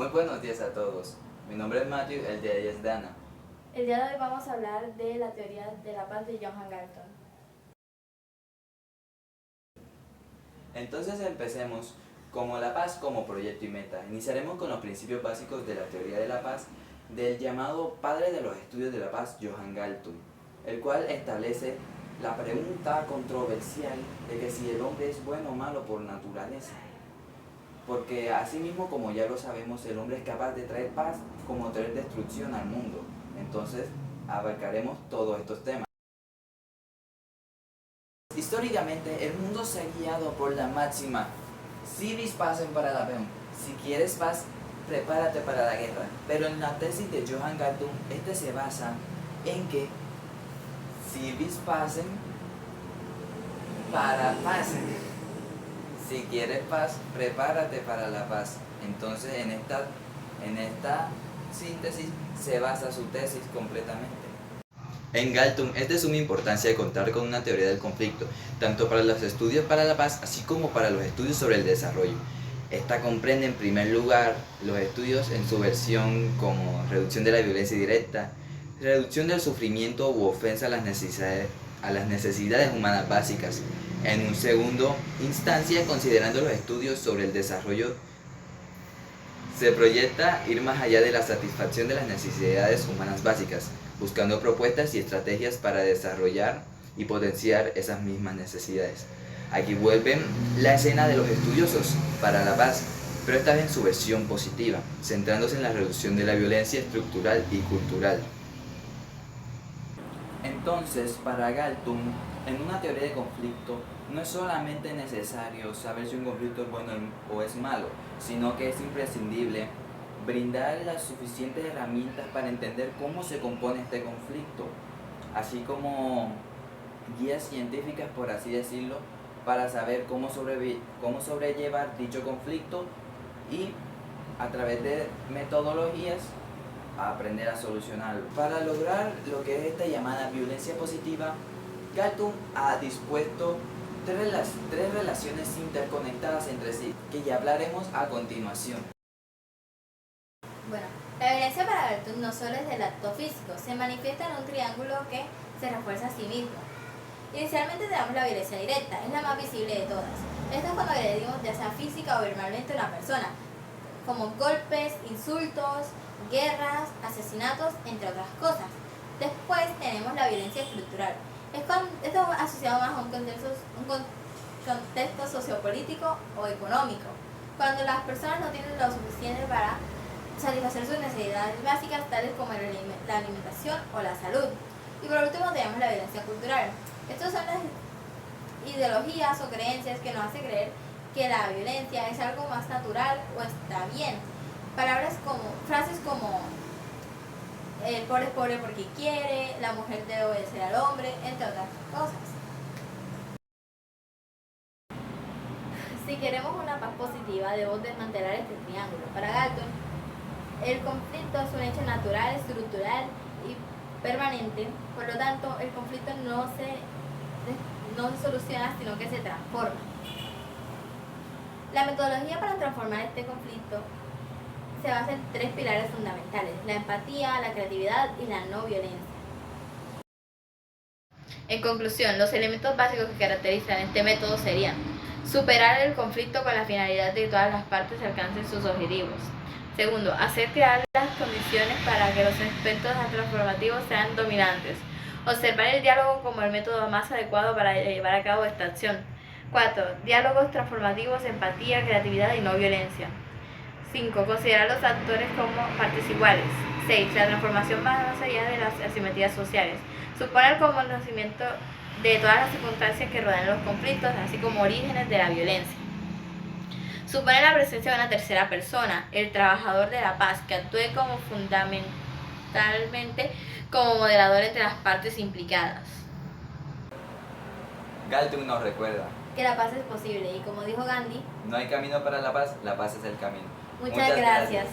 Muy buenos días a todos. Mi nombre es Matthew, el de ella es Dana. El día de hoy vamos a hablar de la teoría de la paz de Johann Galton. Entonces empecemos como la paz como proyecto y meta. Iniciaremos con los principios básicos de la teoría de la paz del llamado padre de los estudios de la paz, Johann Galton, el cual establece la pregunta controversial de que si el hombre es bueno o malo por naturaleza. Porque asimismo, como ya lo sabemos, el hombre es capaz de traer paz como traer destrucción al mundo. Entonces, abarcaremos todos estos temas. Históricamente, el mundo se ha guiado por la máxima: si vis pacem para la paz. Si quieres paz, prepárate para la guerra. Pero en la tesis de Johann Galton, este se basa en que si vis pacem para paz. Si quieres paz, prepárate para la paz. Entonces, en esta síntesis se basa su tesis completamente. En Galton es de suma importancia contar con una teoría del conflicto, tanto para los estudios para la paz, así como para los estudios sobre el desarrollo. Esta comprende en primer lugar los estudios en su versión como reducción de la violencia directa, reducción del sufrimiento u ofensa a las necesidades humanas básicas. En un segundo instancia, considerando los estudios sobre el desarrollo, se proyecta ir más allá de la satisfacción de las necesidades humanas básicas, buscando propuestas y estrategias para desarrollar y potenciar esas mismas necesidades. Aquí vuelven la escena de los estudiosos para la paz, pero esta vez en su versión positiva, centrándose en la reducción de la violencia estructural y cultural. Entonces, para Galton, en una teoría de conflicto, no es solamente necesario saber si un conflicto es bueno o es malo, sino que es imprescindible brindar las suficientes herramientas para entender cómo se compone este conflicto, así como guías científicas, por así decirlo, para saber cómo sobrellevar dicho conflicto y, a través de metodologías, aprender a solucionarlo. Para lograr lo que es esta llamada violencia positiva, Galton ha dispuesto tres relaciones interconectadas entre sí, que ya hablaremos a continuación. Bueno, la violencia para Galton no solo es del acto físico, se manifiesta en un triángulo que se refuerza a sí mismo. Inicialmente tenemos la violencia directa, es la más visible de todas. Esto es cuando agredimos ya sea física o verbalmente a una persona, como golpes, insultos, guerras, asesinatos, entre otras cosas. Después tenemos la violencia estructural. Esto es asociado más a un contexto sociopolítico o económico, cuando las personas no tienen lo suficiente para satisfacer sus necesidades básicas, tales como la alimentación o la salud. Y por último tenemos la violencia cultural. Estas son las ideologías o creencias que nos hacen creer que la violencia es algo más natural o está bien. Frases como el pobre es pobre porque quiere, la mujer debe obedecer al hombre, entre otras cosas. Si queremos una paz positiva, debemos desmantelar este triángulo. Para Galton, el conflicto es un hecho natural, estructural y permanente, por lo tanto, el conflicto no se soluciona, sino que se transforma. La metodología para transformar este conflicto se basa en tres pilares fundamentales: la empatía, la creatividad y la no violencia. En conclusión, los elementos básicos que caracterizan este método serían: superar el conflicto con la finalidad de que todas las partes alcancen sus objetivos. Segundo, hacer crear las condiciones para que los aspectos transformativos sean dominantes. Observar el diálogo como el método más adecuado para llevar a cabo esta acción. 4. Diálogos transformativos, empatía, creatividad y no violencia. 5. Considerar los actores como partes iguales. 6. La transformación va más allá de las asimetrías sociales. Supone el conocimiento de todas las circunstancias que rodean los conflictos, así como orígenes de la violencia. Supone la presencia de una tercera persona, el trabajador de la paz, que actúe como fundamentalmente como moderador entre las partes implicadas. Galton nos recuerda Que la paz es posible y, como dijo Gandhi, no hay camino para la paz es el camino. muchas gracias.